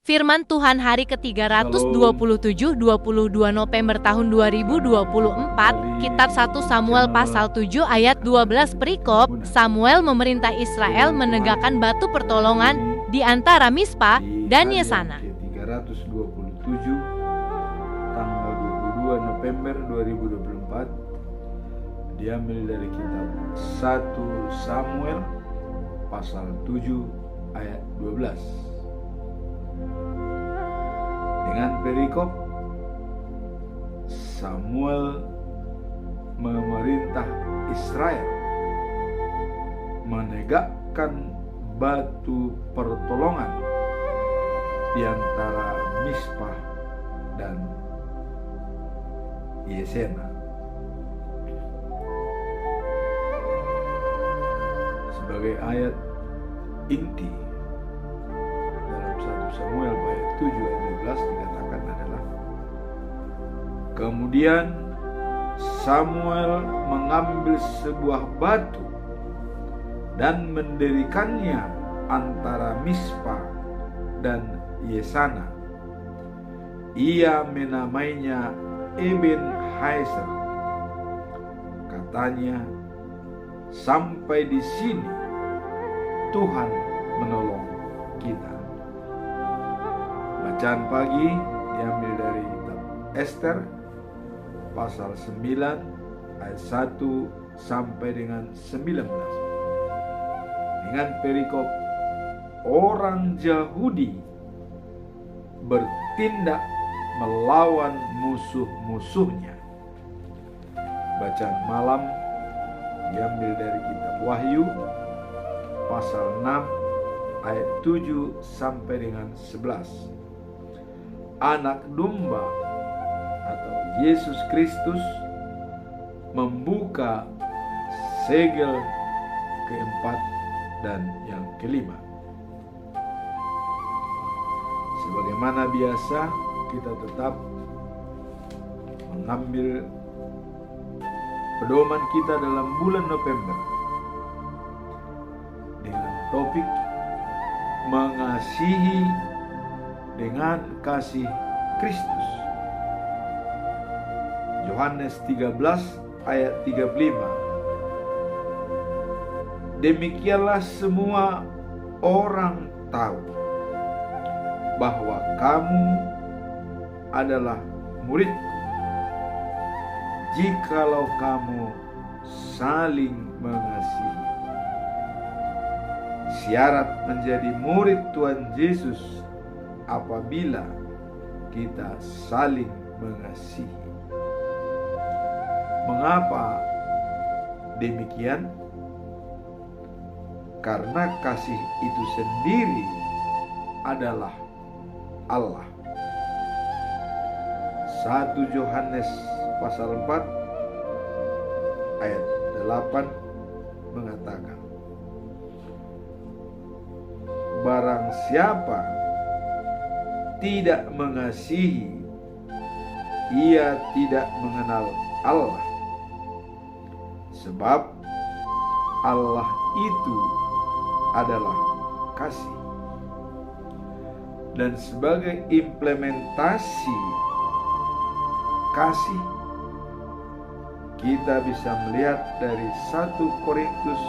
Firman Tuhan hari ke-327 22 November tahun 2024, Kitab 1 Samuel pasal 7 ayat 12 perikop, Samuel memerintah Israel menegakkan batu pertolongan di antara Mispa dan Yesana. 327 tanggal 22 November 2024 diambil dari kitab 1 Samuel pasal 7 ayat 12. Dengan perikop, Samuel memerintah Israel menegakkan batu pertolongan di antara Mispa dan Yesena. Sebagai ayat inti dalam 1 Samuel ayat 7 ayat 12 dikatakan adalah, kemudian Samuel mengambil sebuah batu dan mendirikannya antara Mispa dan Yesana. Ia menamainya Eben Hazer. Katanya, sampai di sini Tuhan menolong kita. Bacaan pagi diambil dari kitab Ester pasal 9 ayat 1 sampai dengan 19. Dengan perikop, orang Yahudi bertindak melawan musuh-musuhnya. Bacaan malam diambil dari kitab Wahyu pasal 6 ayat 7 sampai dengan 11. Anak domba atau Yesus Kristus membuka segel keempat dan yang kelima. Sebagaimana biasa, kita tetap mengambil pedoman kita dalam bulan November dengan topik mengasihi dengan kasih Kristus. Yohanes 13 ayat 35. Demikianlah semua orang tahu bahwa kamu adalah muridku, jikalau kamu saling mengasihi. Syarat menjadi murid Tuhan Yesus apabila kita saling mengasihi. Mengapa demikian? Karena kasih itu sendiri adalah Allah. 1 Yohanes pasal 4 ayat 8 mengatakan, barang siapa tidak mengasihi, ia tidak mengenal Allah, sebab Allah itu adalah kasih. Dan sebagai implementasi kasih, kita bisa melihat dari 1 Korintus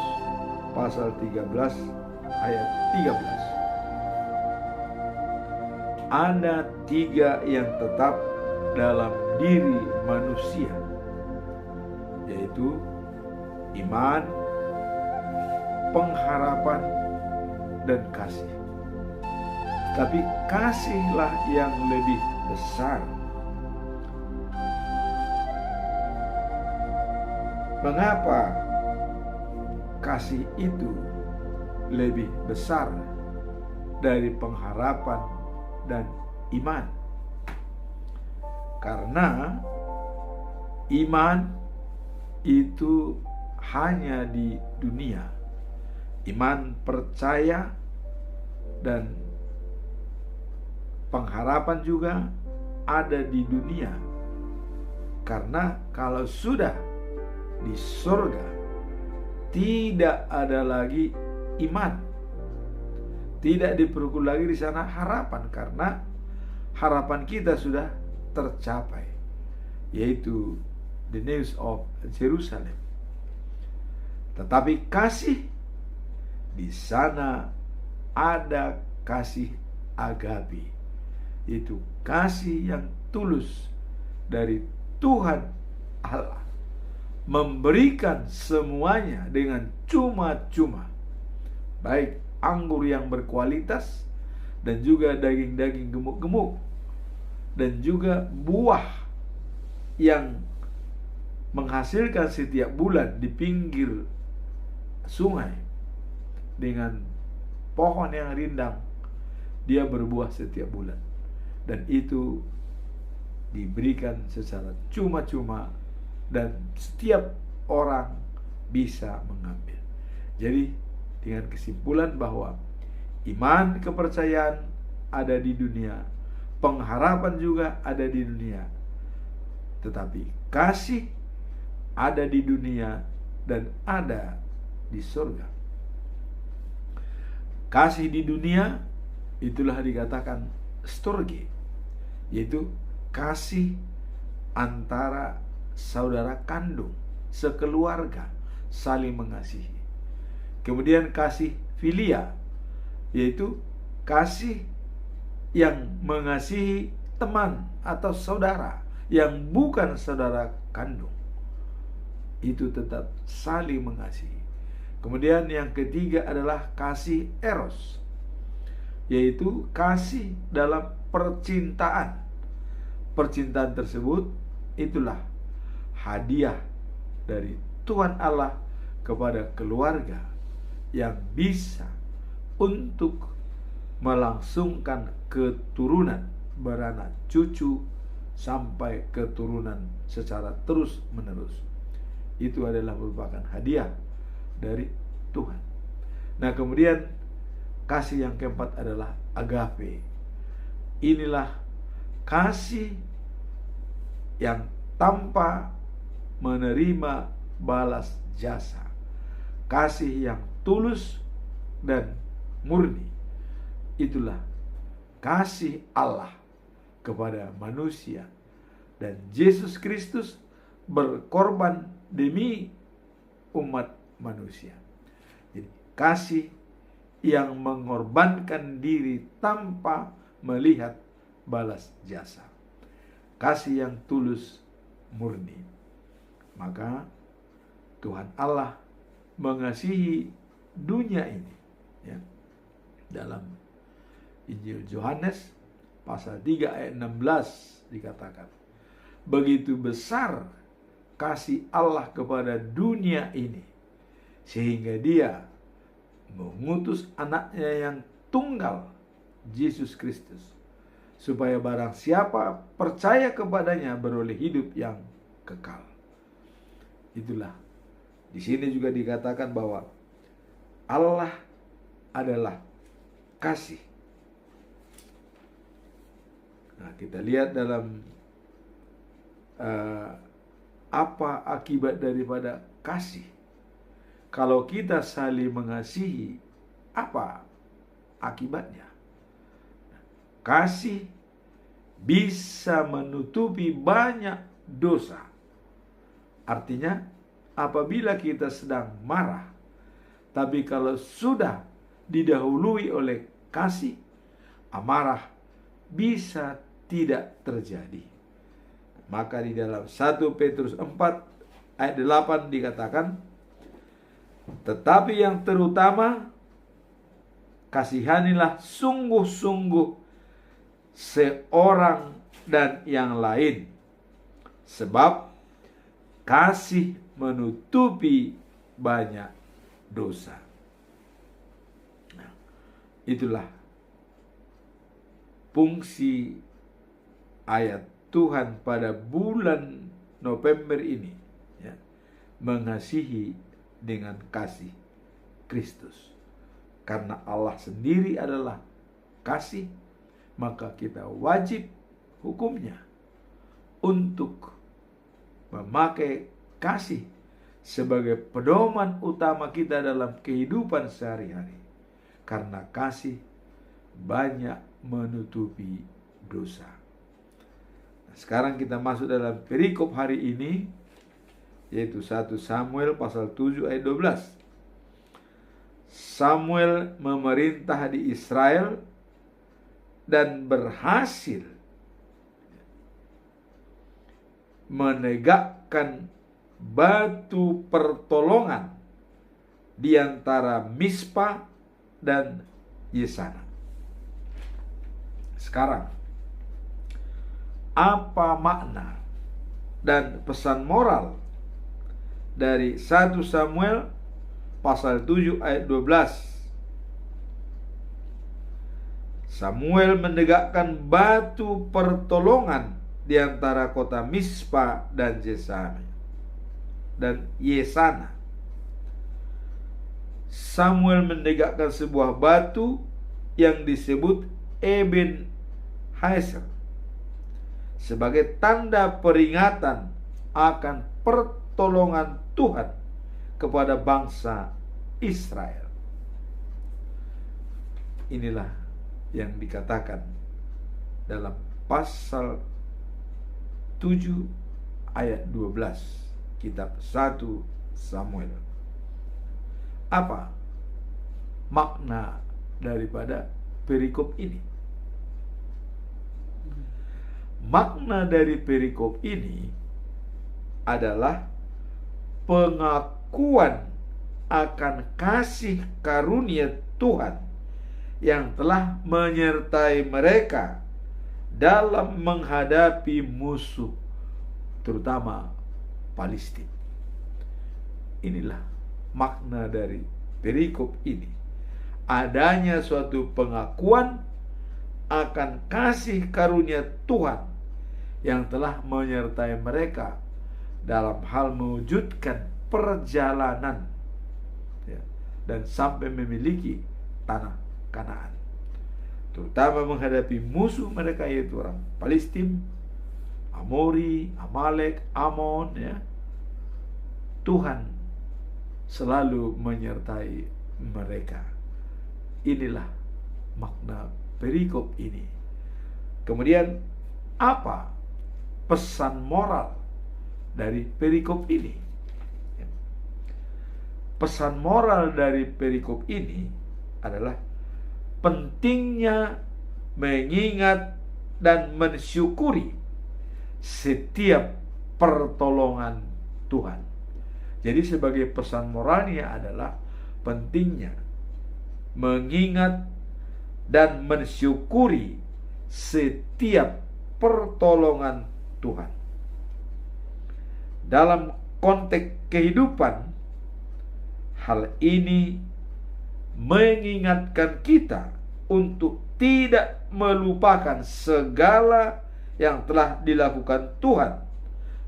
pasal 13 ayat 13. Ada 3 yang tetap dalam diri manusia, yaitu iman, pengharapan, dan kasih. Tapi kasihlah yang lebih besar. Mengapa kasih itu lebih besar dari pengharapan dan iman? Karena iman itu hanya di dunia. Iman percaya dan pengharapan juga ada di dunia. Karena kalau sudah di surga, tidak ada lagi iman, Tidak diperlukan lagi di sana harapan, karena harapan kita sudah tercapai, yaitu the news of Jerusalem. Tetapi kasih, di sana ada kasih agape, itu kasih yang tulus dari Tuhan Allah, memberikan semuanya dengan cuma-cuma, baik anggur yang berkualitas dan juga daging-daging gemuk-gemuk, dan juga buah yang menghasilkan setiap bulan di pinggir sungai. Dengan pohon yang rindang, dia berbuah setiap bulan, dan itu diberikan secara cuma-cuma dan setiap orang bisa mengambil. Jadi dengan kesimpulan bahwa iman, kepercayaan ada di dunia, pengharapan juga ada di dunia, tetapi kasih ada di dunia dan ada di surga. Kasih di dunia itulah dikatakan storge, yaitu kasih antara saudara kandung, sekeluarga, saling mengasihi. Kemudian kasih filia, yaitu kasih yang mengasihi teman atau saudara yang bukan saudara kandung, itu tetap saling mengasihi. Kemudian yang ketiga adalah kasih eros, yaitu kasih dalam percintaan. Percintaan tersebut itulah hadiah dari Tuhan Allah kepada keluarga yang bisa untuk melangsungkan keturunan, beranak cucu sampai keturunan secara terus menerus. Itu adalah merupakan hadiah dari Tuhan. Nah, kemudian kasih yang keempat adalah agape. Inilah kasih yang tanpa menerima balas jasa, kasih yang tulus dan murni. Itulah kasih Allah kepada manusia, dan Yesus Kristus berkorban demi umat manusia. Jadi kasih yang mengorbankan diri tanpa melihat balas jasa, kasih yang tulus murni. Maka Tuhan Allah mengasihi dunia ini, ya. Dalam Injil Yohanes pasal 3 ayat 16 dikatakan, begitu besar kasih Allah kepada dunia ini, sehingga dia mengutus anaknya yang tunggal, Yesus Kristus, supaya barang siapa percaya kepadanya beroleh hidup yang kekal. Itulah, di sini juga dikatakan bahwa Allah adalah kasih. Nah, kita lihat dalam apa akibat daripada kasih. Kalau kita saling mengasihi, apa akibatnya? Kasih bisa menutupi banyak dosa. Artinya, apabila kita sedang marah, tapi kalau sudah didahului oleh kasih, amarah bisa tidak terjadi. Maka di dalam 1 Petrus 4 ayat 8 dikatakan, tetapi yang terutama, kasihanilah sungguh-sungguh seorang dan yang lain, sebab kasih menutupi banyak dosa. Nah, itulah fungsi ayat Tuhan pada bulan November ini, ya, mengasihi dengan kasih Kristus. Karena Allah sendiri adalah kasih, maka kita wajib hukumnya untuk memakai kasih sebagai pedoman utama kita dalam kehidupan sehari-hari. Karena kasih banyak menutupi dosa. Nah, sekarang kita masuk dalam perikop hari ini, yaitu 1 Samuel pasal 7 ayat 12. Samuel memerintah di Israel dan berhasil menegakkan batu pertolongan di antara Mispa dan Yesana. Sekarang, apa makna dan pesan moral dari 1 Samuel pasal 7 ayat 12? Samuel menegakkan batu pertolongan di antara kota Mispa dan Yesana. Samuel menegakkan sebuah batu yang disebut Eben Hazer sebagai tanda peringatan akan pertolongan Tuhan kepada bangsa Israel. Inilah yang dikatakan dalam pasal 7 ayat 12 kitab 1 Samuel. Apa makna daripada perikop ini? Makna dari perikop ini adalah pengakuan akan kasih karunia Tuhan yang telah menyertai mereka dalam menghadapi musuh, terutama Palestina. Inilah makna dari perikop ini. Adanya suatu pengakuan akan kasih karunia Tuhan yang telah menyertai mereka dalam hal mewujudkan perjalanan dan sampai memiliki tanah Kanaan, terutama menghadapi musuh mereka, yaitu orang Palestina, Amori, Amalek, Amon. Tuhan selalu menyertai mereka. Inilah makna perikop ini. Kemudian, apa pesan moral dari perikop ini? Pesan moral dari perikop ini adalah pentingnya mengingat dan mensyukuri setiap pertolongan Tuhan. Jadi sebagai pesan moralnya adalah pentingnya mengingat dan mensyukuri setiap pertolongan Tuhan. Dalam konteks kehidupan, hal ini mengingatkan kita untuk tidak melupakan segala yang telah dilakukan Tuhan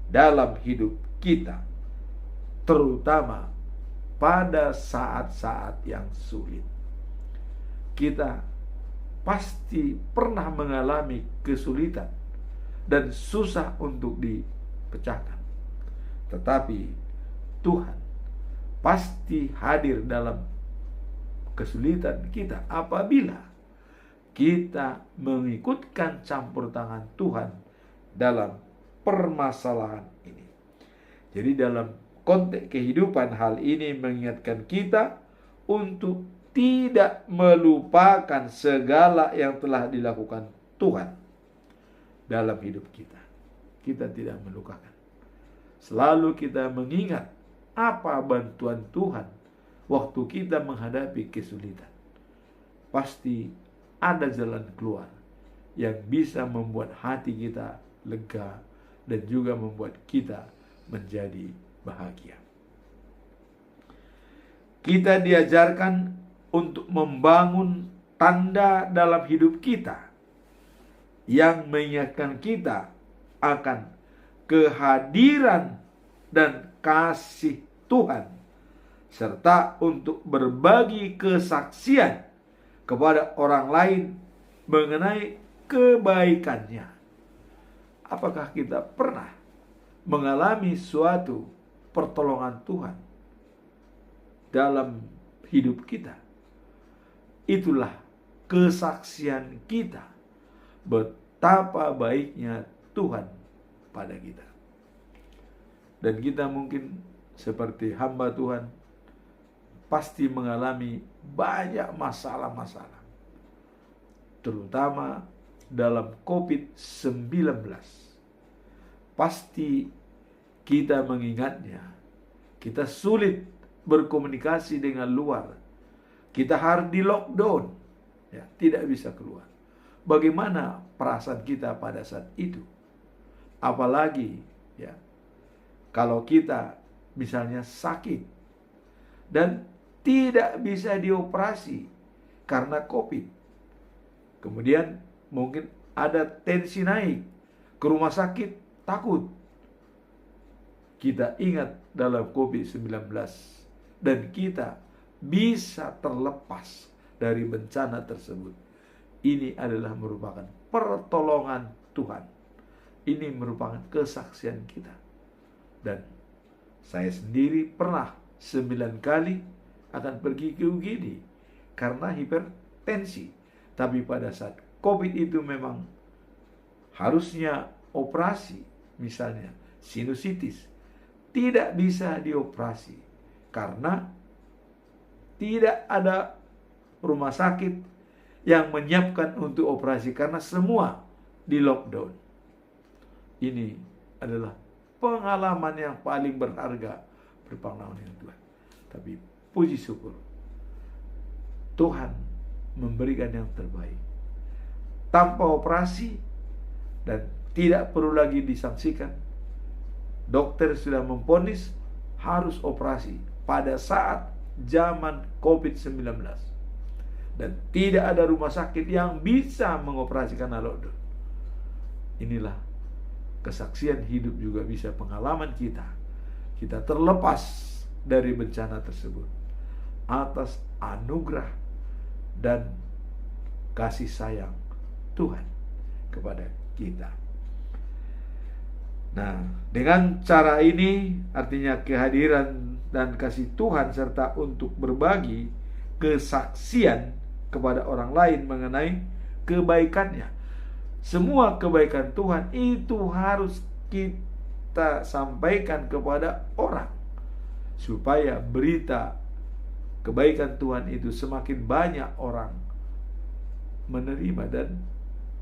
dalam hidup kita, terutama pada saat-saat yang sulit. Kita pasti pernah mengalami kesulitan dan susah untuk dipecahkan, tetapi Tuhan pasti hadir dalam kesulitan kita apabila kita mengikutkan campur tangan Tuhan dalam permasalahan ini. Jadi dalam konteks kehidupan, hal ini mengingatkan kita untuk tidak melupakan segala yang telah dilakukan Tuhan dalam hidup kita. Kita tidak melupakan. Selalu kita mengingat apa bantuan Tuhan waktu kita menghadapi kesulitan. Pasti ada jalan keluar yang bisa membuat hati kita lega dan juga membuat kita menjadi bahagia. Kita diajarkan untuk membangun tanda dalam hidup kita yang mengingatkan kita akan kehadiran dan kasih Tuhan, serta untuk berbagi kesaksian kepada orang lain mengenai kebaikannya. Apakah kita pernah mengalami suatu pertolongan Tuhan dalam hidup kita? Itulah kesaksian kita betapa baiknya Tuhan pada kita. Dan kita mungkin seperti hamba Tuhan pasti mengalami banyak masalah-masalah, terutama dalam COVID-19. Pasti kita mengingatnya, kita sulit berkomunikasi dengan luar, kita harus di lockdown, ya, tidak bisa keluar. Bagaimana perasaan kita pada saat itu? Apalagi ya, kalau kita misalnya sakit dan tidak bisa dioperasi karena COVID. Kemudian mungkin ada tensi naik, ke rumah sakit takut. Kita ingat dalam COVID-19 dan kita bisa terlepas dari bencana tersebut. Ini adalah merupakan pertolongan Tuhan. Ini merupakan kesaksian kita. Dan saya sendiri pernah 9 kali akan pergi ke UGD karena hipertensi. Tapi pada saat COVID itu memang harusnya operasi, misalnya sinusitis, tidak bisa dioperasi karena tidak ada rumah sakit yang menyiapkan untuk operasi karena semua di lockdown. Ini adalah pengalaman yang paling berharga berpengalaman dengan Tuhan. Tapi puji syukur, Tuhan memberikan yang terbaik tanpa operasi dan tidak perlu lagi disangsikan. Dokter sudah memvonis harus operasi pada saat zaman COVID-19 dan tidak ada rumah sakit yang bisa mengoperasikan lockdown. Inilah kesaksian hidup, juga bisa pengalaman kita. Kita terlepas dari bencana tersebut atas anugerah dan kasih sayang Tuhan kepada kita. Nah, dengan cara ini artinya kehadiran dan kasih Tuhan serta untuk berbagi kesaksian kepada orang lain mengenai kebaikannya. Semua kebaikan Tuhan itu harus kita sampaikan kepada orang supaya berita kebaikan Tuhan itu semakin banyak orang menerima dan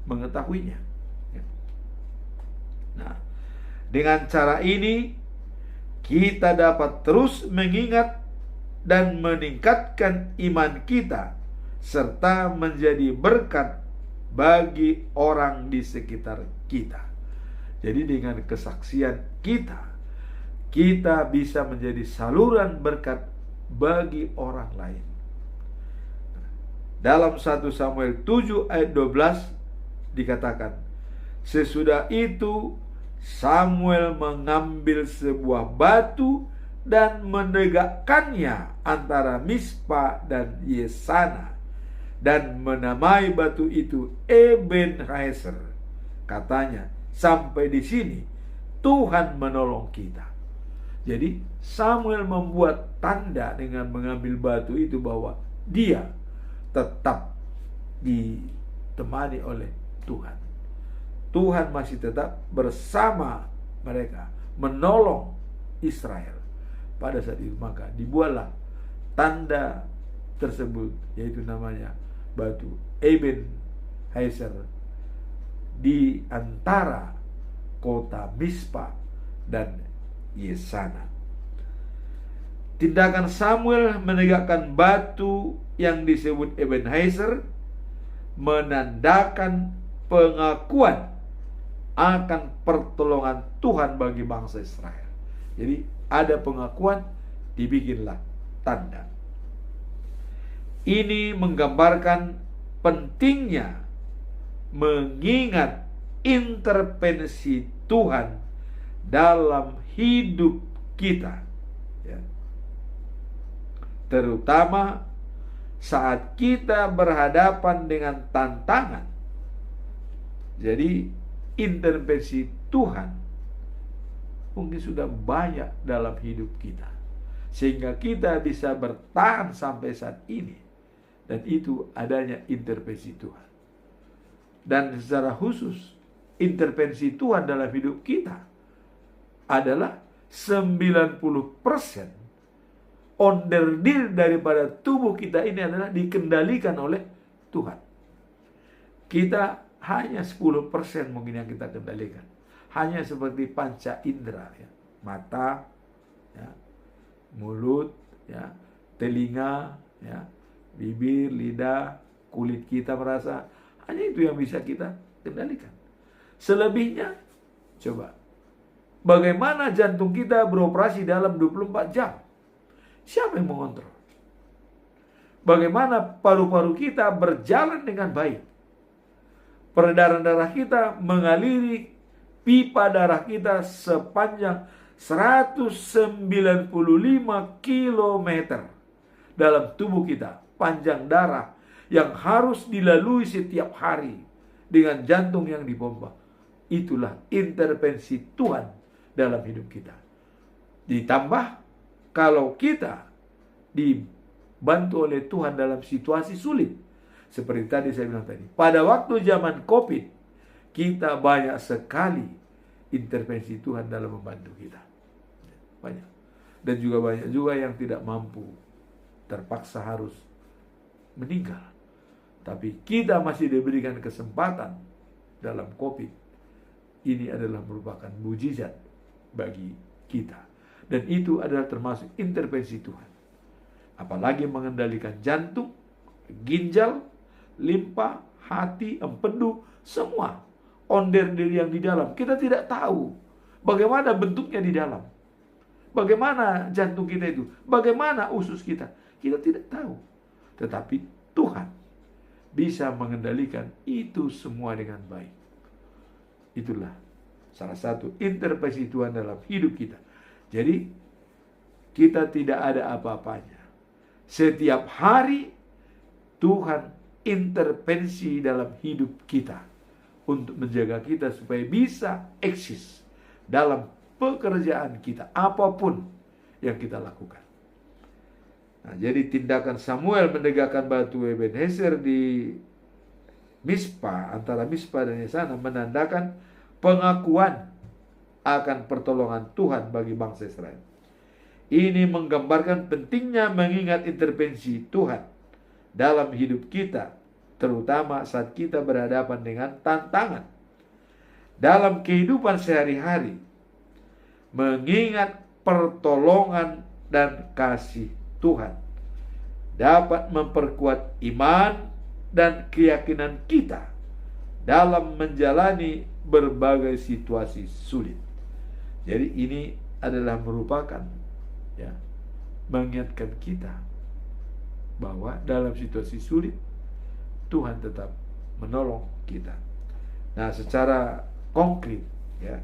mengetahuinya. Nah, dengan cara ini kita dapat terus mengingat dan meningkatkan iman kita serta menjadi berkat bagi orang di sekitar kita. Jadi dengan kesaksian kita, kita bisa menjadi saluran berkat bagi orang lain. Dalam 1 Samuel 7 ayat 12 dikatakan, sesudah itu Samuel mengambil sebuah batu dan menegakkannya antara Mispa dan Yesana dan menamai batu itu Ebenezer. Katanya, sampai di sini Tuhan menolong kita. Jadi Samuel membuat tanda dengan mengambil batu itu bahwa dia tetap ditemani oleh Tuhan. Tuhan masih tetap bersama mereka, menolong Israel. Pada saat itu maka dibuatlah tanda tersebut, yaitu namanya batu Ebenezer di antara kota Mispa dan Yesana. Tindakan Samuel menegakkan batu yang disebut Ebenezer menandakan pengakuan akan pertolongan Tuhan bagi bangsa Israel. Jadi ada pengakuan, dibikinlah tanda. Ini menggambarkan pentingnya mengingat intervensi Tuhan dalam hidup kita, ya. Terutama saat kita berhadapan dengan tantangan. Jadi intervensi Tuhan mungkin sudah banyak dalam hidup kita, sehingga kita bisa bertahan sampai saat ini. Dan itu adanya intervensi Tuhan. Dan secara khusus, intervensi Tuhan dalam hidup kita adalah 90% onderdil daripada tubuh kita ini adalah dikendalikan oleh Tuhan. Kita hanya 10% mungkin yang kita kendalikan. Hanya seperti panca indera, ya. Mata, ya, mulut, ya, telinga, ya, bibir, lidah, kulit kita merasa, hanya itu yang bisa kita kendalikan. Selebihnya, coba, bagaimana jantung kita beroperasi dalam 24 jam? Siapa yang mengontrol? Bagaimana paru-paru kita berjalan dengan baik? Peredaran darah kita mengaliri pipa darah kita sepanjang 195 kilometer dalam tubuh kita. Panjang darah yang harus dilalui setiap hari dengan jantung yang dipompa. Itulah intervensi Tuhan dalam hidup kita. Ditambah kalau kita dibantu oleh Tuhan dalam situasi sulit. Seperti tadi saya bilang tadi. Pada waktu zaman COVID, kita banyak sekali intervensi Tuhan dalam membantu kita. Banyak. Dan juga banyak juga yang tidak mampu. Terpaksa harus meninggal. Tapi kita masih diberikan kesempatan dalam COVID. Ini adalah merupakan mujizat bagi kita. Dan itu adalah termasuk intervensi Tuhan. Apalagi mengendalikan jantung, ginjal, limpa, hati, empedu, semua onderdil yang di dalam. Kita tidak tahu bagaimana bentuknya di dalam. Bagaimana jantung kita itu, bagaimana usus kita. Kita tidak tahu. Tetapi Tuhan bisa mengendalikan itu semua dengan baik. Itulah salah satu intervensi Tuhan dalam hidup kita. Jadi kita tidak ada apa-apanya. Setiap hari Tuhan intervensi dalam hidup kita untuk menjaga kita supaya bisa eksis dalam pekerjaan kita, apapun yang kita lakukan. Nah, jadi tindakan Samuel menegakkan batu Ebenezer di Mispa, antara Mispa dan Yesana, menandakan pengakuan akan pertolongan Tuhan bagi bangsa Israel. Ini menggambarkan pentingnya mengingat intervensi Tuhan dalam hidup kita, terutama saat kita berhadapan dengan tantangan dalam kehidupan sehari-hari. Mengingat pertolongan dan kasih Tuhan dapat memperkuat iman dan keyakinan kita dalam menjalani berbagai situasi sulit. Jadi ini adalah merupakan, ya, mengingatkan kita bahwa dalam situasi sulit Tuhan tetap menolong kita. Nah, secara konkret, ya,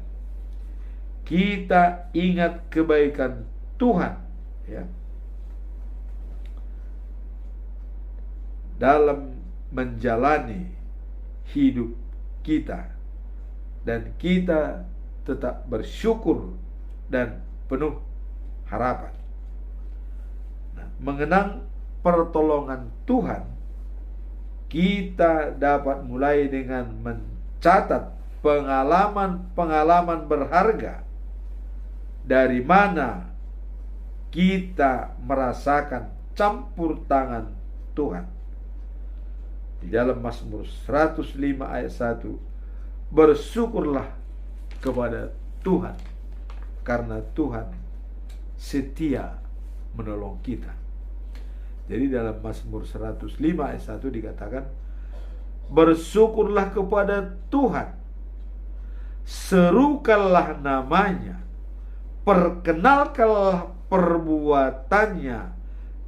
kita ingat kebaikan Tuhan, ya, dalam menjalani hidup kita, dan kita tetap bersyukur dan penuh harapan. Nah, mengenang pertolongan Tuhan, kita dapat mulai dengan mencatat pengalaman-pengalaman berharga dari mana kita merasakan campur tangan Tuhan. Di dalam Mazmur 105 ayat 1, bersyukurlah kepada Tuhan karena Tuhan setia menolong kita. Jadi dalam Mazmur 105 ayat 1 dikatakan, bersyukurlah kepada Tuhan, serukanlah namanya, perkenalkanlah perbuatannya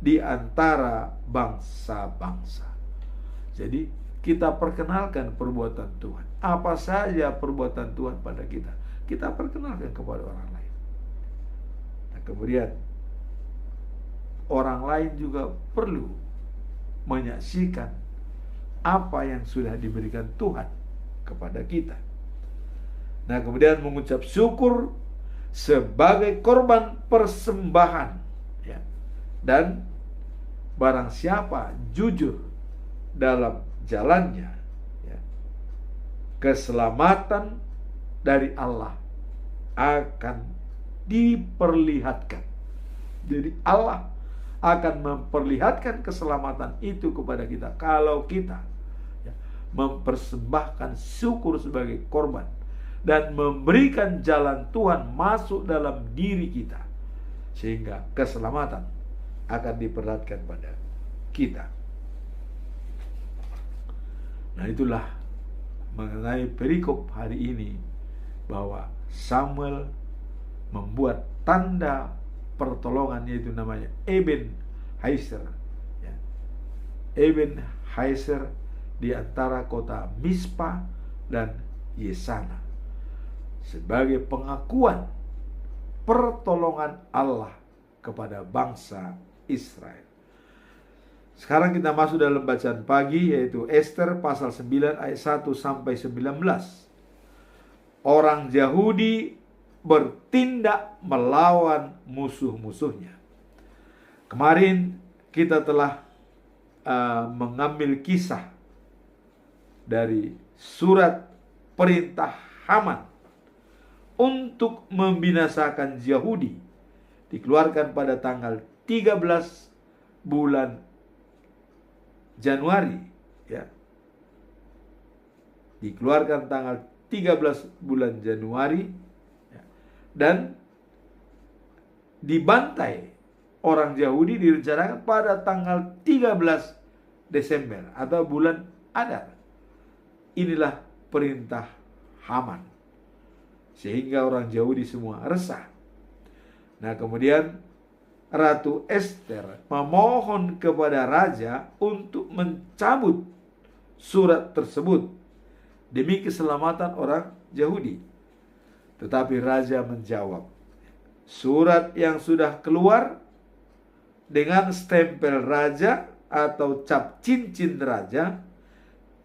di antara bangsa-bangsa. Jadi kita perkenalkan perbuatan Tuhan. Apa saja perbuatan Tuhan pada kita, kita perkenalkan kepada orang lain. Nah, kemudian orang lain juga perlu menyaksikan apa yang sudah diberikan Tuhan kepada kita. Nah, kemudian mengucap syukur sebagai korban persembahan, ya. Dan barang siapa jujur dalam jalannya, ya, keselamatan dari Allah akan diperlihatkan. Jadi Allah akan memperlihatkan keselamatan itu kepada kita kalau kita, ya, mempersembahkan syukur sebagai korban dan memberikan jalan Tuhan masuk dalam diri kita, sehingga keselamatan akan diperlihatkan pada kita. Nah, itulah mengenai perikop hari ini, bahwa Samuel membuat tanda pertolongan, yaitu namanya Eben Haiser, ya. Eben Haiser di antara kota Mispa dan Yesana, sebagai pengakuan pertolongan Allah kepada bangsa Israel. Sekarang kita masuk dalam bacaan pagi, yaitu Ester pasal 9 ayat 1 sampai 19. Orang Yahudi bertindak melawan musuh-musuhnya. Kemarin kita telah mengambil kisah dari surat perintah Haman untuk membinasakan Yahudi, dikeluarkan pada tanggal 13 bulan Januari, ya. Dikeluarkan tanggal 13 bulan Januari, ya. Dan dibantai orang Yahudi direncanakan pada tanggal 13 Desember atau bulan Adar. Inilah perintah Haman, sehingga orang Yahudi semua resah. Nah, kemudian Ratu Ester memohon kepada raja untuk mencabut surat tersebut demi keselamatan orang Yahudi. Tetapi raja menjawab, surat yang sudah keluar dengan stempel raja atau cap cincin raja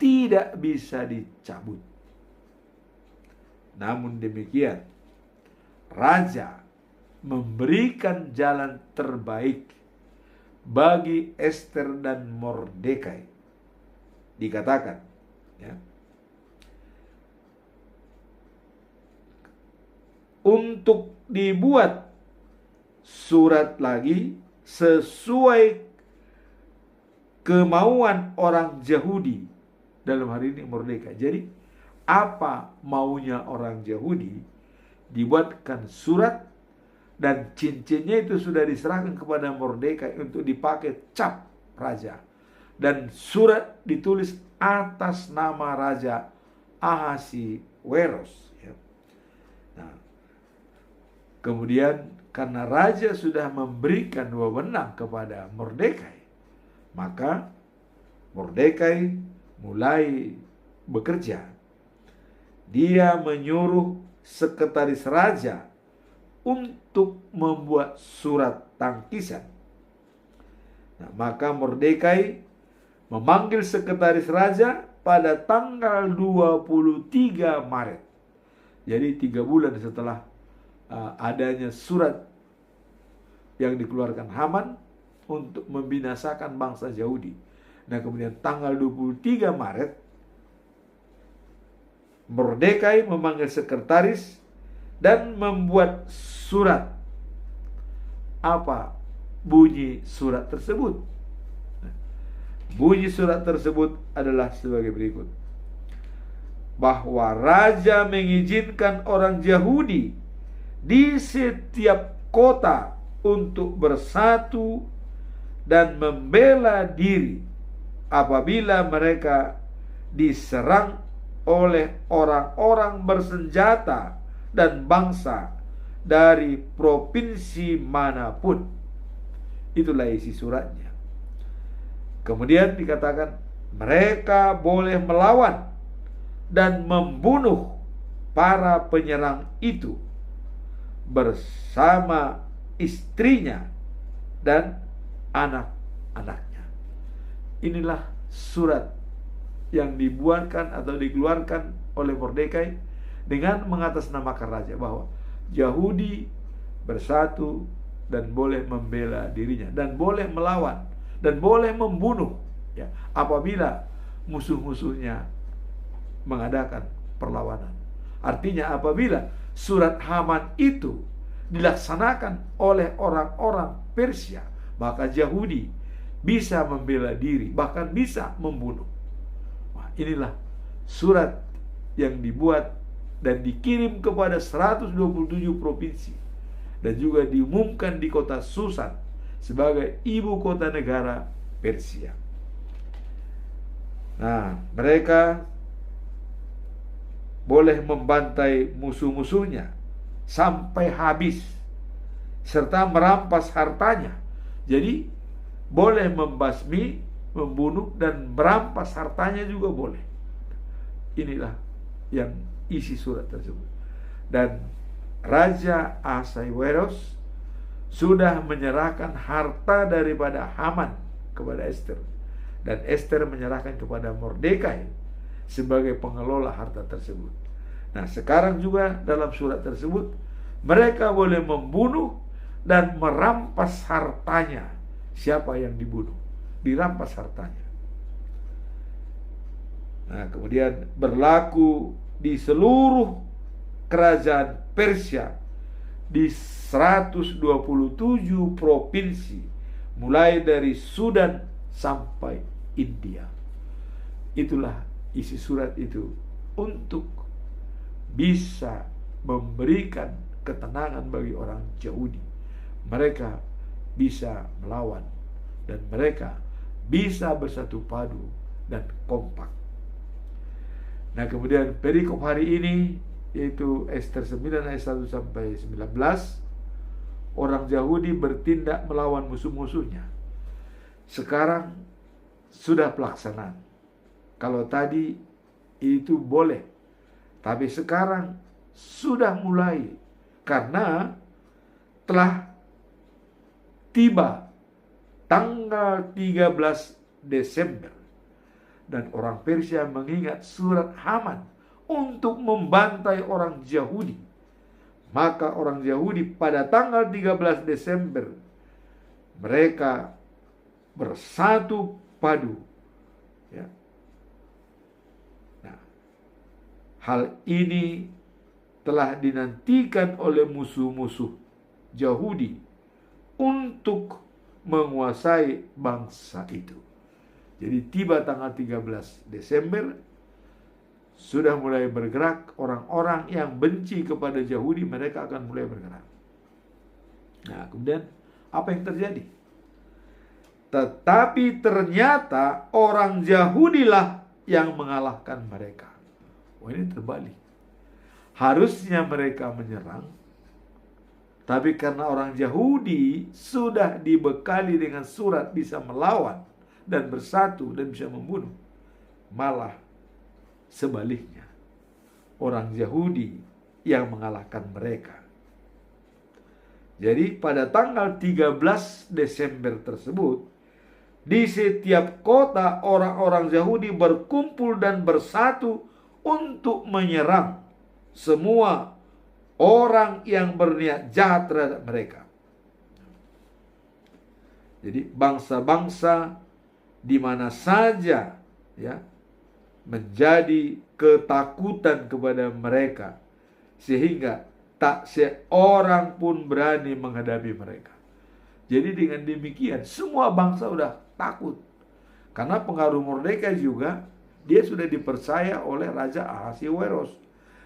tidak bisa dicabut. Namun demikian, raja memberikan jalan terbaik bagi Ester dan Mordekai. Dikatakan, ya, untuk dibuat surat lagi sesuai kemauan orang Yahudi, dalam hari ini Mordekai. Jadi apa maunya orang Yahudi, dibuatkan surat, dan cincinnya itu sudah diserahkan kepada Mordekai untuk dipakai cap raja, dan surat ditulis atas nama Raja Ahasiweros, ya. Nah, kemudian karena raja sudah memberikan wewenang kepada Mordekai, maka Mordekai mulai bekerja. Dia menyuruh sekretaris raja untuk membuat surat tangkisan. Nah, maka Mordekai memanggil sekretaris raja pada tanggal 23 Maret. Jadi 3 bulan setelah adanya surat yang dikeluarkan Haman untuk membinasakan bangsa Yahudi. Nah, kemudian tanggal 23 Maret Mordekai memanggil sekretaris dan membuat surat. Apa bunyi surat tersebut? Bunyi surat tersebut adalah sebagai berikut: bahwa raja mengizinkan orang Yahudi di setiap kota untuk bersatu dan membela diri apabila mereka diserang oleh orang-orang bersenjata dan bangsa dari provinsi manapun. Itulah isi suratnya. Kemudian dikatakan mereka boleh melawan dan membunuh para penyerang itu bersama istrinya dan anak-anaknya. Inilah surat yang dibuatkan atau dikeluarkan oleh Mordekai dengan mengatasnamakan raja, bahwa Yahudi bersatu dan boleh membela dirinya, dan boleh melawan, dan boleh membunuh Ya, apabila musuh-musuhnya mengadakan perlawanan. Artinya apabila surat Haman itu dilaksanakan oleh orang-orang Persia, maka Yahudi bisa membela diri, bahkan bisa membunuh. Nah, inilah surat yang dibuat dan dikirim kepada 127 provinsi dan juga diumumkan di kota Susan sebagai ibu kota negara Persia. Nah, mereka boleh membantai musuh-musuhnya sampai habis serta merampas hartanya. Jadi boleh membasmi, membunuh, dan merampas hartanya juga boleh. Inilah yang isi surat tersebut. Dan Raja Ahasuerus sudah menyerahkan harta daripada Haman kepada Ester, dan Ester menyerahkan kepada Mordekai sebagai pengelola harta tersebut. Nah, sekarang juga dalam surat tersebut mereka boleh membunuh dan merampas hartanya. Siapa yang dibunuh, dirampas hartanya. Nah, kemudian berlaku di seluruh kerajaan Persia di 127 provinsi, mulai dari Sudan sampai India. Itulah isi surat itu untuk bisa memberikan ketenangan bagi orang Yahudi. Mereka bisa melawan dan mereka bisa bersatu padu dan kompak. Nah, kemudian perikop hari ini yaitu Ester 9 ayat 1 sampai 19. Orang Yahudi bertindak melawan musuh-musuhnya. Sekarang sudah pelaksanaan. Kalau tadi itu boleh, tapi sekarang sudah mulai, karena telah tiba tanggal 13 Desember dan orang Persia mengingat surat Haman untuk membantai orang Yahudi. Maka orang Yahudi pada tanggal 13 Desember mereka bersatu padu, ya. Nah, hal ini telah dinantikan oleh musuh-musuh Yahudi untuk menguasai bangsa itu. Jadi tiba tanggal 13 Desember sudah mulai bergerak orang-orang yang benci kepada Yahudi, mereka akan mulai bergerak. Nah, kemudian apa yang terjadi? Tetapi ternyata orang Yahudilah yang mengalahkan mereka. Oh, ini terbalik. Harusnya mereka menyerang, tapi karena orang Yahudi sudah dibekali dengan surat bisa melawan dan bersatu dan bisa membunuh, malah sebaliknya orang Yahudi yang mengalahkan mereka. Jadi pada tanggal 13 Desember tersebut, di setiap kota orang-orang Yahudi berkumpul dan bersatu untuk menyerang semua orang yang berniat jahat terhadap mereka. Jadi bangsa-bangsa di mana saja, ya, menjadi ketakutan kepada mereka sehingga tak seorang pun berani menghadapi mereka. Jadi dengan demikian semua bangsa sudah takut, karena pengaruh Mordekai juga dia sudah dipercaya oleh Raja Ahasuerus.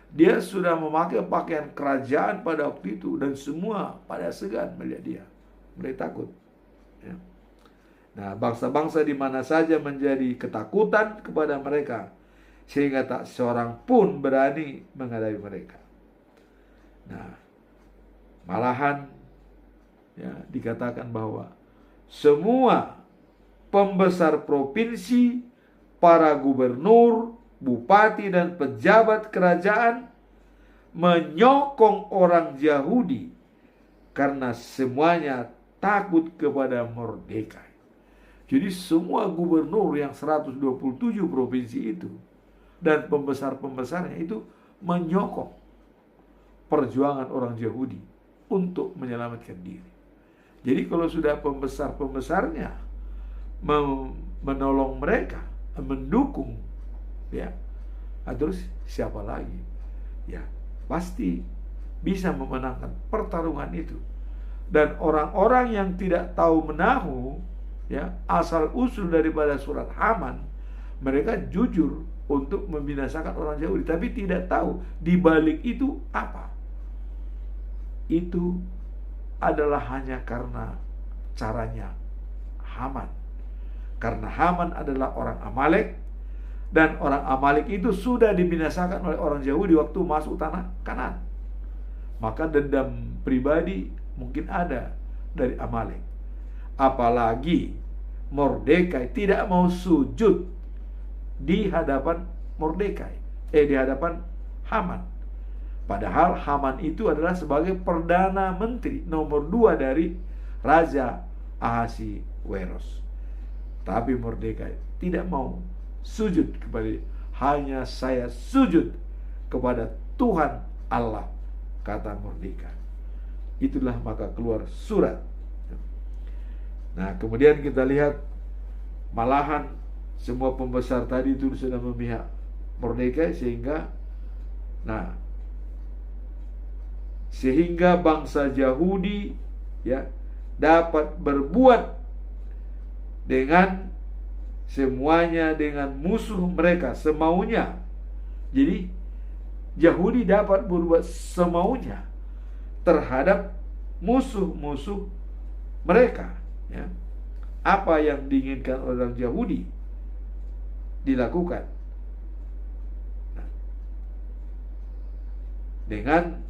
Dia sudah memakai pakaian kerajaan pada waktu itu dan semua pada segan melihat dia, mereka takut, ya. Nah, bangsa-bangsa di mana saja menjadi ketakutan kepada mereka sehingga tak seorang pun berani menghadapi mereka. Nah, malahan, ya, dikatakan bahwa semua pembesar provinsi, para gubernur, bupati dan pejabat kerajaan menyokong orang Yahudi karena semuanya takut kepada Mordekai. Jadi semua gubernur yang 127 provinsi itu dan pembesar-pembesarnya itu menyokong perjuangan orang Yahudi untuk menyelamatkan diri. Jadi kalau sudah pembesar-pembesarnya menolong mereka, mendukung, ya. Terus siapa lagi? Ya, pasti bisa memenangkan pertarungan itu. Dan orang-orang yang tidak tahu menahu, ya, asal usul daripada surat Haman, mereka jujur untuk membinasakan orang Yahudi, tapi tidak tahu di balik itu apa. Itu adalah hanya karena caranya Haman. Karena Haman adalah orang Amalek, dan orang Amalek itu sudah dibinasakan oleh orang Yahudi waktu masuk tanah Kanaan. Maka dendam pribadi mungkin ada dari Amalek. Apalagi Mordekai tidak mau sujud di hadapan di hadapan Haman. Padahal Haman itu adalah sebagai perdana menteri nomor 2 dari Raja Ahasiweros. Tapi Mordekai tidak mau sujud kepada dia. Hanya saya sujud kepada Tuhan Allah, kata Mordekai. Itulah maka keluar surat. Nah, kemudian kita lihat malahan semua pembesar tadi itu sudah memihak Mordekai, sehingga bangsa Yahudi, ya, dapat berbuat dengan semuanya dengan musuh mereka semaunya. Jadi Yahudi dapat berbuat semaunya terhadap musuh-musuh mereka, ya. Apa yang diinginkan orang Yahudi dilakukan. Nah, dengan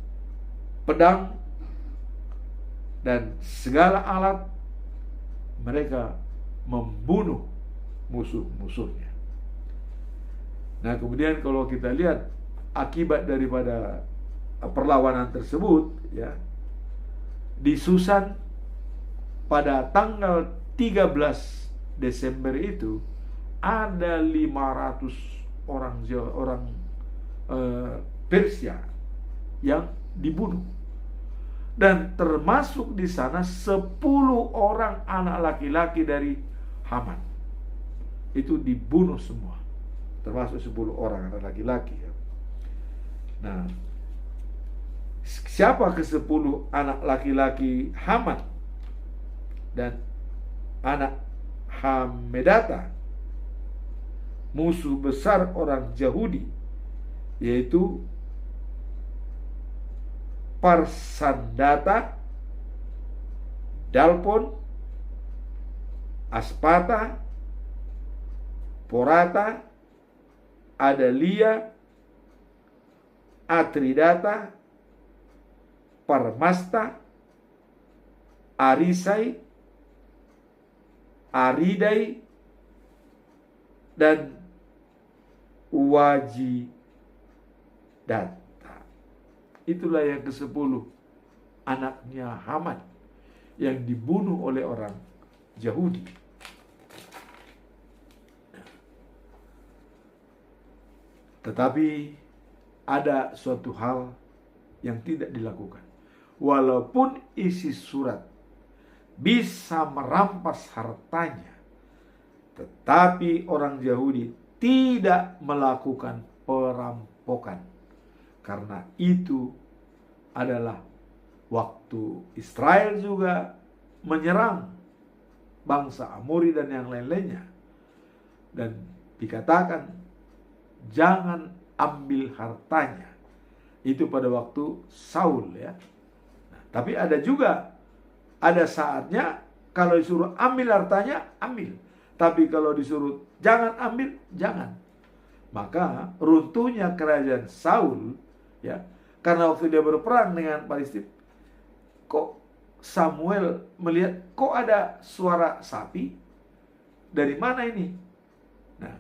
pedang dan segala alat mereka membunuh musuh-musuhnya. Nah, kemudian kalau kita lihat akibat daripada perlawanan tersebut, ya, di Susan pada tanggal 13 Desember itu ada 500 orang Persia yang dibunuh, dan termasuk di sana 10 orang anak laki-laki dari Haman. Itu dibunuh semua, termasuk 10 orang anak laki-laki. Nah, siapa ke-10 anak laki-laki Haman dan anak Hamedata, musuh besar orang Yahudi, yaitu Parsandata, Dalpon, Aspata, Porata, Adalia, Atridata, Parmasta, Arisai, Aridai, dan Wajidata. Itulah yang ke-10 anaknya Haman yang dibunuh oleh orang Yahudi. Tetapi ada suatu hal yang tidak dilakukan. Walaupun isi surat bisa merampas hartanya, tetapi orang Yahudi tidak melakukan perampokan. Karena itu adalah waktu Israel juga menyerang bangsa Amori dan yang lain-lainnya. Dan dikatakan jangan ambil hartanya. Itu pada waktu Saul, ya. Nah, tapi ada saatnya kalau disuruh ambil hartanya, ambil. Tapi kalau disuruh jangan ambil, jangan. Maka runtuhnya kerajaan Saul, ya, karena waktu dia berperang dengan Palestina, kok Samuel melihat kok ada suara sapi, dari mana ini? Nah,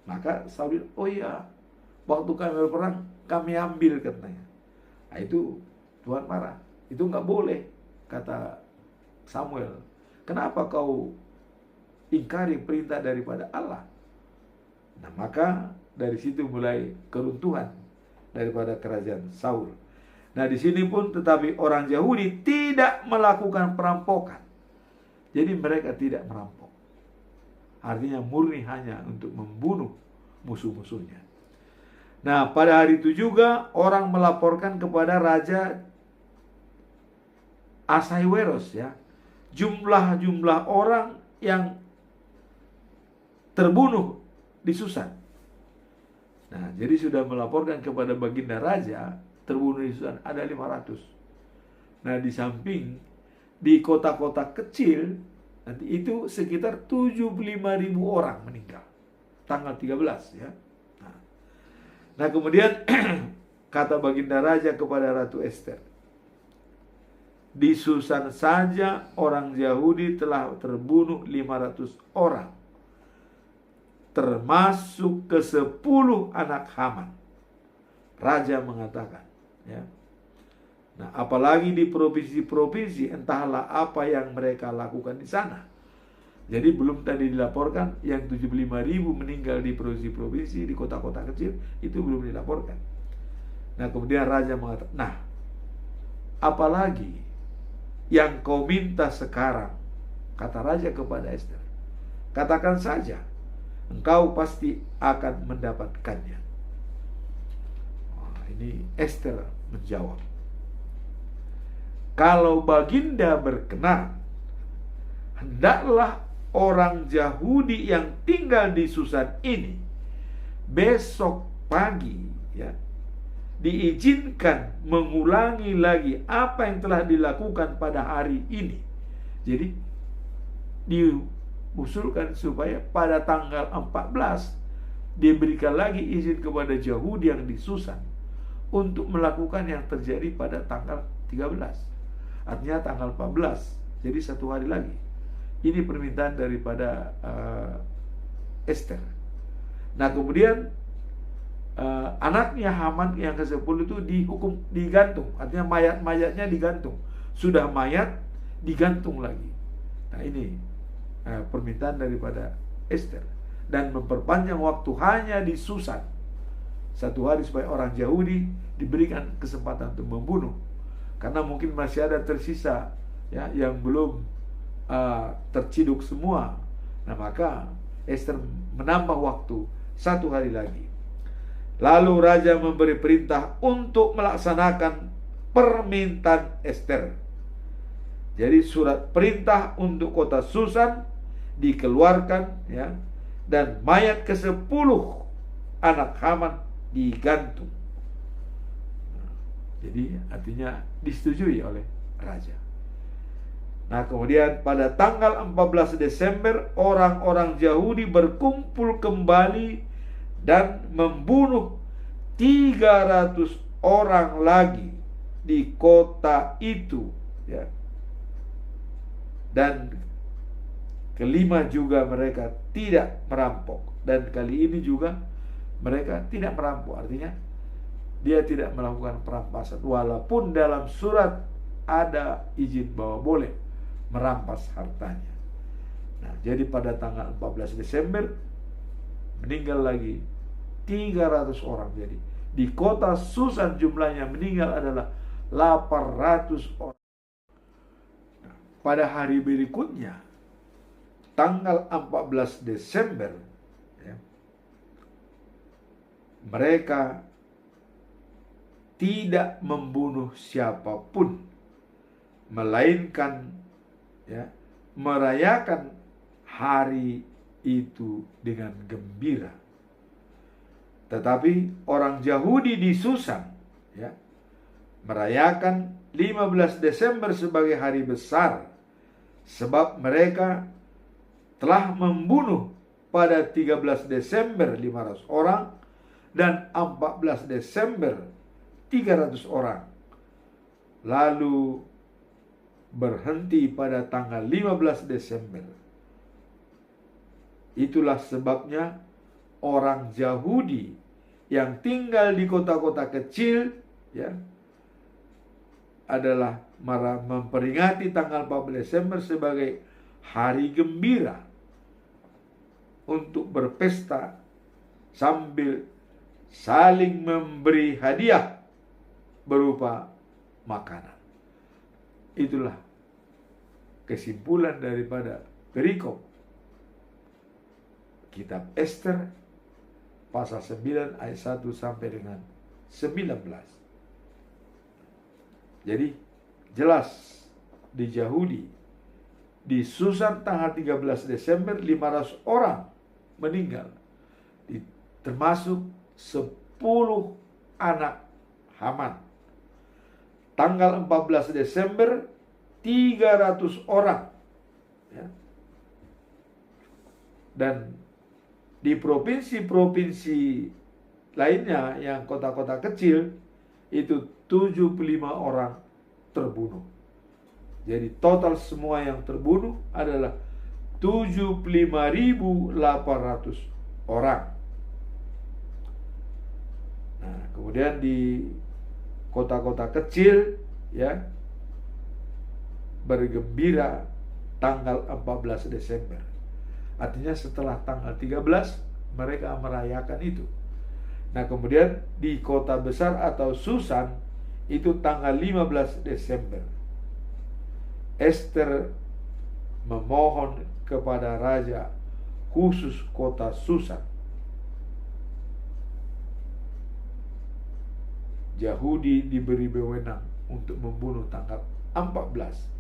maka Saul bilang, oh iya, waktu kami berperang kami ambil, katanya. Nah, itu Tuhan marah. Itu nggak boleh, kata Samuel. Kenapa kau ingkari perintah daripada Allah? Nah, maka dari situ mulai keruntuhan daripada kerajaan Saul. Nah, di sini pun tetapi orang Yahudi tidak melakukan perampokan. Jadi mereka tidak merampok. Artinya murni hanya untuk membunuh musuh-musuhnya. Nah, pada hari itu juga orang melaporkan kepada Raja Ahasuerus, ya, jumlah orang yang terbunuh di Susan. Nah, jadi sudah melaporkan kepada baginda raja terbunuh di Susan ada 500. Nah, di samping di kota-kota kecil nanti itu sekitar 75.000 orang meninggal tanggal 13, ya. Nah, kemudian kata baginda raja kepada Ratu Ester, di Susan saja orang Yahudi telah terbunuh 500 orang, termasuk ke-10 anak Haman. Raja mengatakan, ya. Nah, apalagi di provinsi-provinsi, entahlah apa yang mereka lakukan di sana. Jadi belum tadi dilaporkan yang 75.000 meninggal di provinsi-provinsi, di kota-kota kecil, itu belum dilaporkan. Nah, kemudian raja mengatakan, nah, apalagi yang kau minta sekarang, kata raja kepada Ester, katakan saja, engkau pasti akan mendapatkannya. Nah, ini Ester menjawab, kalau baginda berkenan, hendaklah orang Yahudi yang tinggal di Susan ini besok pagi, ya, diizinkan mengulangi lagi apa yang telah dilakukan pada hari ini. Jadi diusulkan supaya pada tanggal 14 diberikan lagi izin kepada Yahudi yang di Susan untuk melakukan yang terjadi pada tanggal 13. Artinya tanggal 14, jadi 1 hari lagi. Ini permintaan daripada Ester. Nah, kemudian anaknya Haman yang ke-10 itu dihukum, digantung. Artinya mayat-mayatnya digantung. Sudah mayat, digantung lagi. Nah, ini permintaan daripada Ester. Dan memperpanjang waktu hanya di Susan 1 hari supaya orang Yahudi diberikan kesempatan untuk membunuh. Karena mungkin masih ada tersisa, ya, yang belum terciduk semua. Nah, maka Ester menambah waktu 1 hari lagi. Lalu raja memberi perintah untuk melaksanakan permintaan Ester. Jadi surat perintah untuk kota Susan dikeluarkan, ya, dan mayat ke-10 anak Haman digantung. Jadi artinya disetujui oleh raja. Nah, kemudian pada tanggal 14 Desember orang-orang Yahudi berkumpul kembali dan membunuh 300 orang lagi di kota itu, ya. Dan kelima juga mereka tidak merampok, dan kali ini juga mereka tidak merampok. Artinya dia tidak melakukan perampasan, walaupun dalam surat ada izin bahwa boleh merampas hartanya. Nah, jadi pada tanggal 14 Desember meninggal lagi 300 orang. Jadi di kota Susan jumlahnya meninggal adalah 800 orang. Nah, pada hari berikutnya tanggal 14 Desember, ya, mereka tidak membunuh siapapun, melainkan, ya, merayakan hari itu dengan gembira. Tetapi orang Yahudi di Susan, ya, merayakan 15 Desember sebagai hari besar, sebab mereka telah membunuh pada 13 Desember 500 orang dan 14 Desember 300 orang. Lalu berhenti pada tanggal 15 Desember. Itulah sebabnya orang Yahudi yang tinggal di kota-kota kecil, ya, adalah memperingati tanggal 14 Desember sebagai hari gembira untuk berpesta sambil saling memberi hadiah berupa makanan. Itulah kesimpulan daripada perikop kitab Ester pasal 9 ayat 1 sampai dengan 19. Jadi jelas di Yahudi, di Susan tanggal 13 Desember 500 orang meninggal, termasuk 10 anak Haman. Tanggal 14 Desember 300 orang, ya. Dan di provinsi-provinsi lainnya yang kota-kota kecil itu 75 orang terbunuh. Jadi total semua yang terbunuh adalah 75.800 orang. Nah, kemudian di kota-kota kecil, ya, bergembira tanggal 14 Desember. Artinya setelah tanggal 13 mereka merayakan itu. Nah, kemudian di kota besar atau Susan itu tanggal 15 Desember. Ester memohon kepada raja khusus kota Susan. Yahudi diberi wewenang untuk membunuh tanggal 14.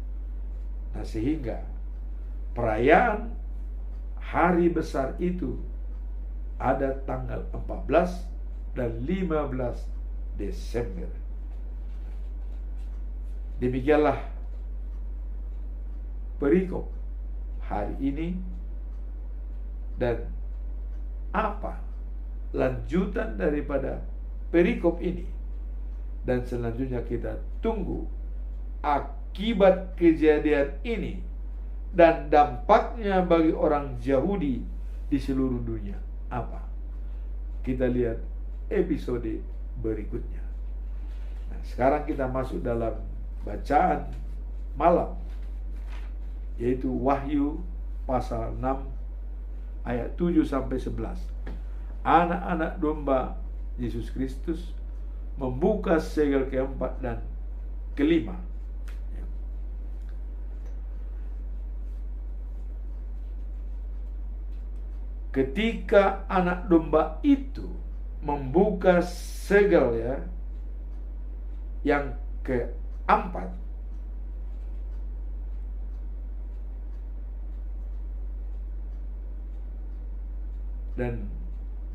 Nah, sehingga perayaan hari besar itu ada tanggal 14 dan 15 Desember. Demikianlah perikop hari ini, dan apa lanjutan daripada perikop ini. Dan selanjutnya kita tunggu akibat kejadian ini dan dampaknya bagi orang Yahudi di seluruh dunia. Apa? Kita lihat episode berikutnya. Nah, sekarang kita masuk dalam bacaan malam, yaitu Wahyu pasal 6 ayat 7 sampai 11. Anak-anak domba Yesus Kristus membuka segel keempat dan kelima. Ketika anak domba itu membuka segel, ya, yang keempat, dan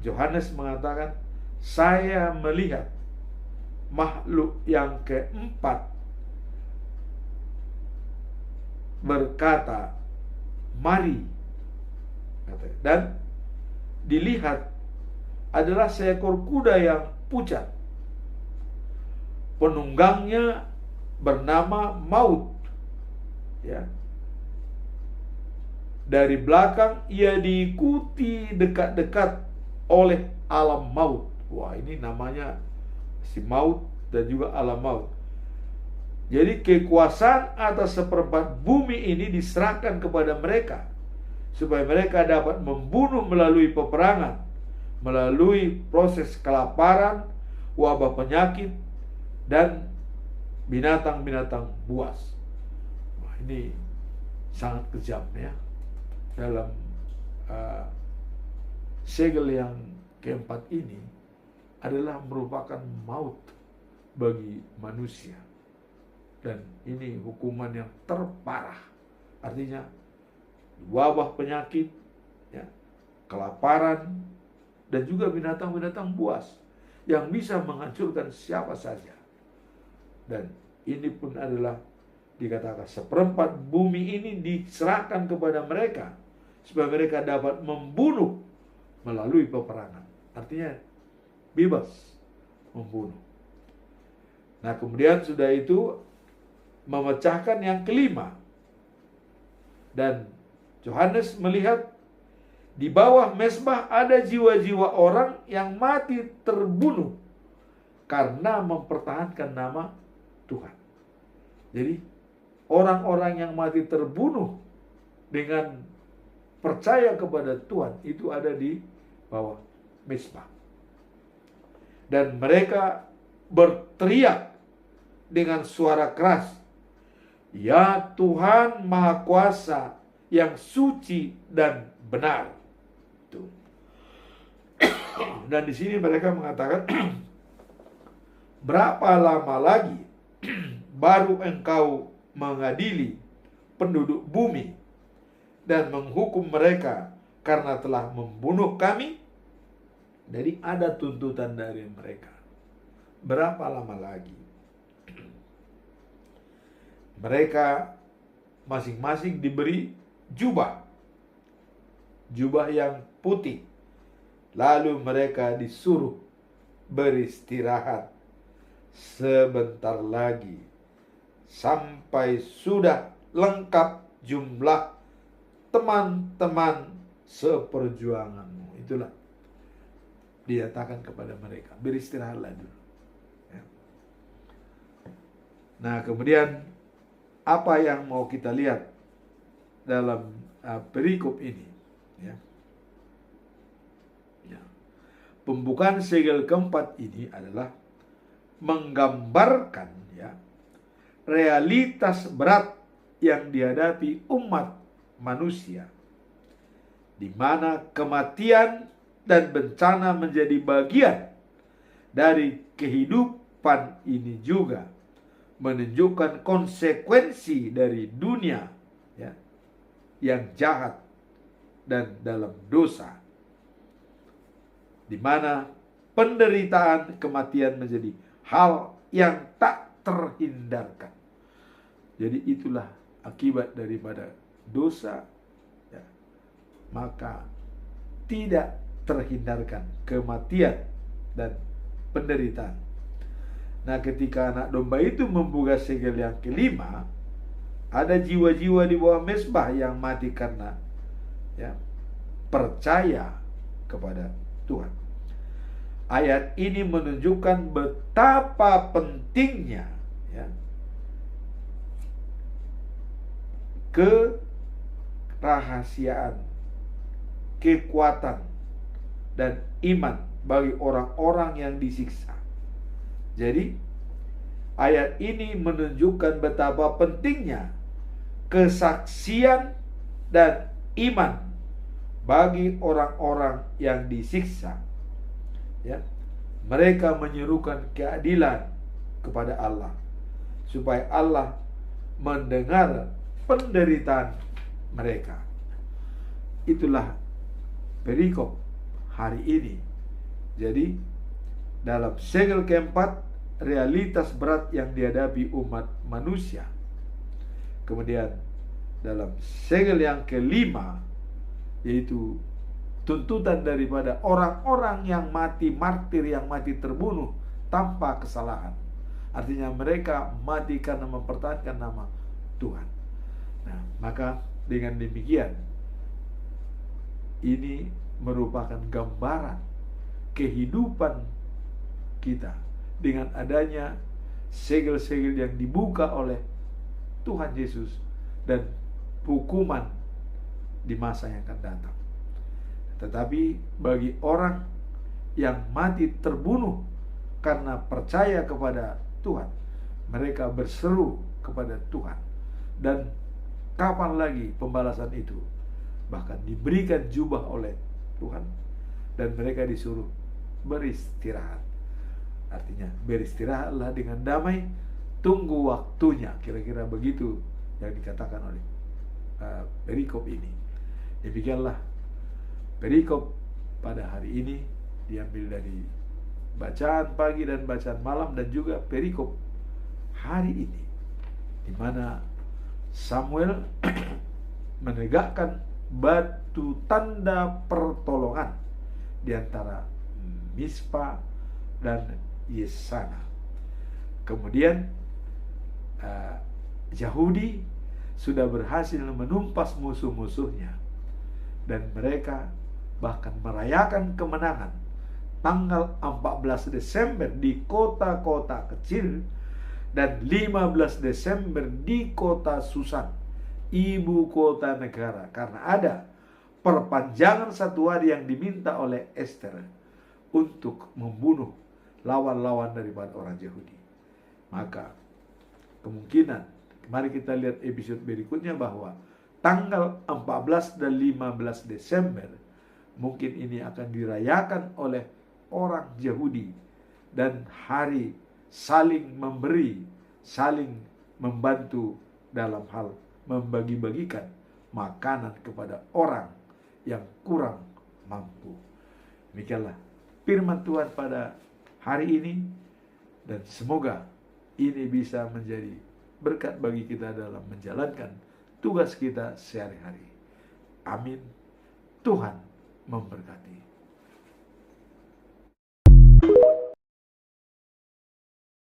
Yohanes mengatakan, saya melihat makhluk yang keempat berkata, mari. Dan dilihat adalah seekor kuda yang pucat. Penunggangnya bernama Maut, ya. Dari belakang ia diikuti dekat-dekat oleh alam maut. Wah, ini namanya si maut dan juga alam maut. Jadi kekuasaan atas seperempat bumi ini diserahkan kepada mereka, supaya mereka dapat membunuh melalui peperangan, melalui proses kelaparan, wabah penyakit, dan binatang-binatang buas. Wah, ini sangat kejam, ya. Dalam segel yang keempat ini adalah merupakan maut bagi manusia. Dan ini hukuman yang terparah. Artinya wabah penyakit, ya, kelaparan, dan juga binatang-binatang buas yang bisa menghancurkan siapa saja. Dan ini pun adalah dikatakan seperempat bumi ini diserahkan kepada mereka supaya mereka dapat membunuh melalui peperangan. Artinya bebas membunuh. Nah, kemudian sudah itu memecahkan yang kelima. Dan Yohanes melihat di bawah mezbah ada jiwa-jiwa orang yang mati terbunuh karena mempertahankan nama Tuhan. Jadi orang-orang yang mati terbunuh dengan percaya kepada Tuhan itu ada di bawah mezbah. Dan mereka berteriak dengan suara keras, ya Tuhan Maha Kuasa yang suci dan benar. Tuh. Dan di sini mereka mengatakan, berapa lama lagi baru engkau mengadili penduduk bumi dan menghukum mereka karena telah membunuh kami? Jadi ada tuntutan dari mereka. Berapa lama lagi? Mereka masing-masing diberi jubah yang putih. Lalu mereka disuruh beristirahat sebentar lagi sampai sudah lengkap jumlah teman-teman seperjuanganmu. Itulah dinyatakan kepada mereka, beristirahatlah dulu. Ya. Nah, kemudian apa yang mau kita lihat dalam perikop ini? Ya. Ya. Pembukaan segel keempat ini adalah menggambarkan ya realitas berat yang dihadapi umat manusia, di mana kematian dan bencana menjadi bagian dari kehidupan ini, juga menunjukkan konsekuensi dari dunia ya, yang jahat dan dalam dosa, di mana penderitaan kematian menjadi hal yang tak terhindarkan. Jadi itulah akibat daripada dosa ya. Maka tidak terhindarkan kematian dan penderitaan. Nah, ketika anak domba itu membuka segel yang kelima, ada jiwa-jiwa di bawah mezbah yang mati karena ya, percaya kepada Tuhan. Ayat ini menunjukkan betapa pentingnya ya, kerahasiaan, kekuatan, dan iman bagi orang-orang yang disiksa. Jadi ayat ini menunjukkan betapa pentingnya kesaksian dan iman bagi orang-orang yang disiksa. Ya, mereka menyerukan keadilan kepada Allah supaya Allah mendengar penderitaan mereka. Itulah perikop hari ini. Jadi dalam segel keempat, realitas berat yang dihadapi umat manusia. Kemudian dalam segel yang kelima, yaitu tuntutan daripada orang-orang yang mati martir, yang mati terbunuh tanpa kesalahan. Artinya mereka mati karena mempertahankan nama Tuhan. Nah, maka dengan demikian ini merupakan gambaran kehidupan kita dengan adanya segel-segel yang dibuka oleh Tuhan Yesus dan hukuman di masa yang akan datang. Tetapi bagi orang yang mati terbunuh karena percaya kepada Tuhan, mereka berseru kepada Tuhan. Dan kapan lagi pembalasan itu? Bahkan diberikan jubah oleh Tuhan dan mereka disuruh beristirahat. Artinya beristirahatlah dengan damai, tunggu waktunya. Kira-kira begitu yang dikatakan oleh perikop ini. Demikianlah perikop pada hari ini, diambil dari bacaan pagi dan bacaan malam, dan juga perikop hari ini, di mana Samuel menegakkan batu tanda pertolongan di antara Mispa dan Yesana. Kemudian Yahudi sudah berhasil menumpas musuh-musuhnya, dan mereka bahkan merayakan kemenangan tanggal 14 Desember di kota-kota kecil dan 15 Desember di kota Susan, ibu kota negara, karena ada perpanjangan satu hari yang diminta oleh Esther untuk membunuh lawan-lawan daripada orang Yahudi. Maka kemungkinan, mari kita lihat episode berikutnya, bahwa tanggal 14 dan 15 Desember mungkin ini akan dirayakan oleh orang Yahudi, dan hari saling memberi, saling membantu dalam hal membagi-bagikan makanan kepada orang yang kurang mampu. Demikianlah firman Tuhan pada hari ini, dan semoga ini bisa menjadi berkat bagi kita dalam menjalankan tugas kita sehari-hari. Amin. Tuhan memberkati.